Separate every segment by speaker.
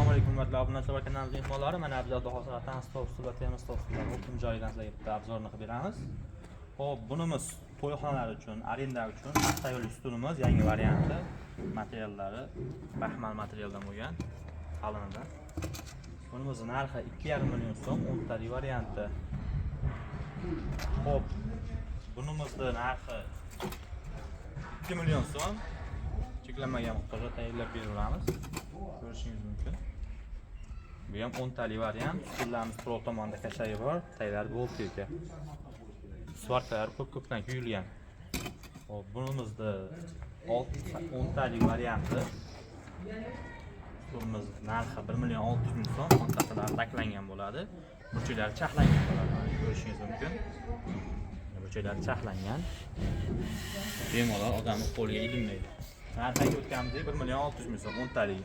Speaker 1: Assalomu alaykum hurmatli obunachilar va kanalimizning mehmonlari. Mana Abdulla Hosilatan Stofsul va Termiz Stofsuldan o'quv joyidan sizlarga bitta obzorni qilib beramiz. Xo'p, bunimiz to'yxonalar uchun, arenda uchun avtoyo'l stulimiz yangi varianti. Materiallari baxmal materialdan bo'lgan, qalinidan. Bunimiz narxi 2,5 million so'm, 10 tali varianti. Xo'p, bunimizning narxi 2 million so'm. Cheklanmagan miqdorda tayyorlab beramiz. Ko'rishingiz mumkin. Bu ham 10 tali variant. Stullarimiz to'g'ri tomonda kashayi bor, taylari boltika. Svarkalar ko'p-ko'pdan kuyilgan. Hop, bunimizda 10 tali varianti. Stulimiz narxi 1 million 600 ming so'm, o'rtatalari daklangan bo'ladi. Burchaklari chaqlangan bo'ladi. Ko'rishingiz mumkin. Burchaklari chaqlangan. Bemalol odamning qo'liga ilinmaydi. Narxi o'tganimizda 1 million 600 ming so'm 10 tali.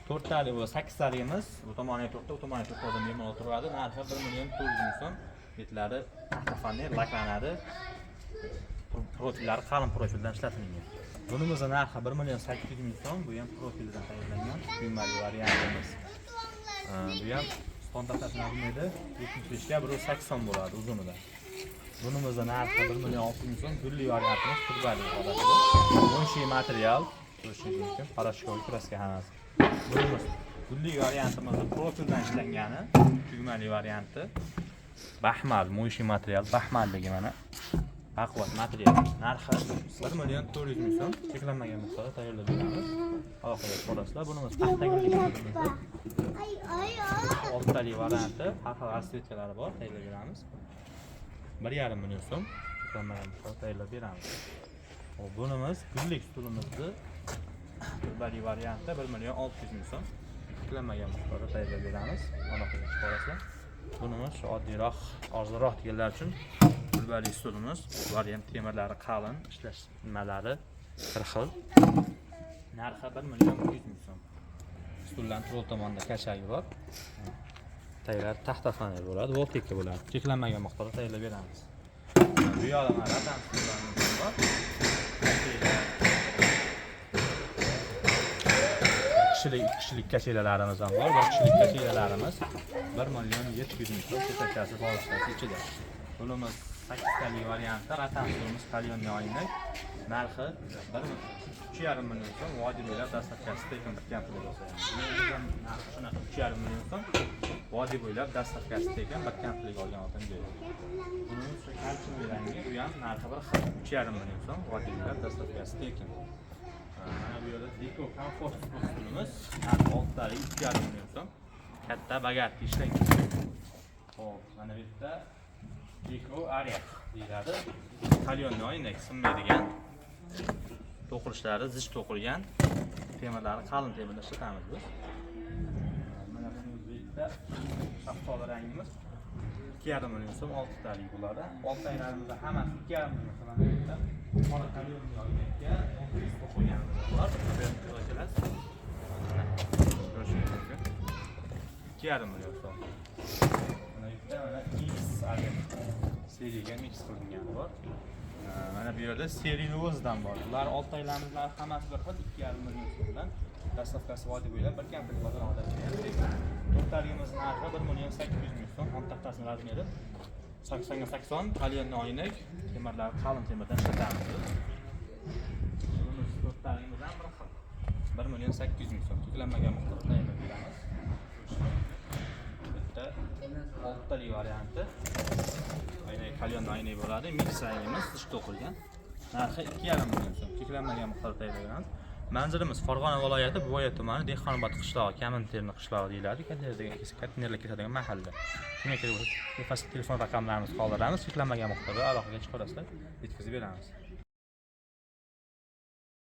Speaker 1: 4 tali va 8 taligimiz bu tomoniga 4 ta, bu tomoniga 4 ta bemalol turadi. Narxi 1 million 400 ming so'm. Betlari taxtafanli laklanadi. Profillari qalin profildan ishlatilgan. Bunimizning narxi 1 million 800 ming so'm. Bu ham profildan tayyorlangan quymali variantimiz. Bu ham standartlashtirish edi. 75 ga 180 bo'ladi uzunida. Bunimizning narxi 1 million 600 ming so'm. Gulli variantimiz turbali holatida. Mo'nshiy material, ko'rishingiz mumkin, parashkoviy kraska hammasi. Bunimiz gulli variantimiz profildan ishlangani, tugmali varianti. Baxmal, mo'nshiy material, baxmalligi mana. Baquvvat material. Narxi 1 million 400 ming so'm. Cheklanmagan miqdorda tayyorlab beramiz. Aloqaga chiqasizlar. Bunimiz paxta gulli material. 6 tali varianti, har xil rasvetkalari bor, tayyorlab beramiz. 1,5 million so'm. Cheklanmagan miqdorda tayyorlab beramiz. Hop, bunimiz gullik stulimizni turbali variantda 1 million 600 ming so'm. Cheklanmagan miqdorda tayyorlab beramiz. Aloqaga chiqasizlar. Bunimiz oddiyroq, ozroq deganlar uchun turbali stulimiz. Ular ham temirlari qalin, ishlash nimalari bir xil. Narxi 1 million 100 ming so'm. Stuldan to'g'ri tomonda kashayi bor. Taylar taxtafanli bo'ladi, voltika bo'ladi. Cheklanmagan miqdorda tayyorlab beramiz. Bu yoqda mana ratan stullarimiz bor. Kishilik kashalarimiz ham bor. Bir kishilik kashalarimiz 1 million 700 ming so'm ko'rsatasi xolishtasi ichida. Bunimiz 8 tali variantda ratan stulimiz qalyonli oynak. Narxi 3,5 million so'm. Vodiy bo'ylab dastavkasi tekin bir kamplik bo'lsa. Bunimizdan narxi shunaqa 3,5 million so'm. Vodiy bo'ylab dastavkasi tekin bir kamplik olgan odam joy. Bunimiz shu kalchli rangi, bu ham narxi bir xil 3,5 million so'm. Vodiy bo'ylab dastavkasi tekin. Mana bu yerda Deko Comfort stulimiz narxi 6 tali 2,5 million so'm. Katta bagatli ishlangan. Xo'p, mana bu yerda Deko Ariya deyiladi. Qalyonli oynak sinmaydigan. To'qilishlari zich to'qilgan. Temirlari qalin temirda ishlatamiz biz. Mana bu yerda shaftoli rangimiz 2,5 million so'm 6 tali bo'ladi. Oltaylarimizda hammasi 2,5 million so'm. Qora qalyonli oynakka 10 qo'yganimiz bor. Ko'rishingiz mumkin. 2,5 million so'm. Mana bu yerda X seriyaga mix qilingan bor. Mana bu yerda seriya o'zidan bor. Ular oltaylarimizlar hammasi bir xil 2,5 million so'mdan. Dastavkasi vodiy bo'ylab bir kamplik bozor oladigan. To'rttaligimiz narxi 1 million 800 ming so'm. O'n taxtasini razmeri 80 ga 80 qalyonli oynak, temirlar qalin temirdan ishlatamiz. Bunimiz to'rttaligimiz ham bir xil. 1 million 800 ming so'm. Cheklanmagan miqdorda tayyorlab beramiz. Bitta 6 tali varianti. Oynak qalyonli oynak bo'ladi. Mix rangimiz zich to'qilgan. Narxi 2,5 million so'm. Cheklanmagan miqdorda tayyorlab beramiz. Manzilimiz Farg'ona viloyati Buvoyat tumani Dehqonobod qishlog'i, Kaminterni qishlog'i deyiladi. Konteynerlar ketadigan mahalla. Shunga kelib telefon raqamlarimizni qoldiramiz. Cheklanmagan miqdorda aloqaga chiqarasizlar, yetkazib beramiz.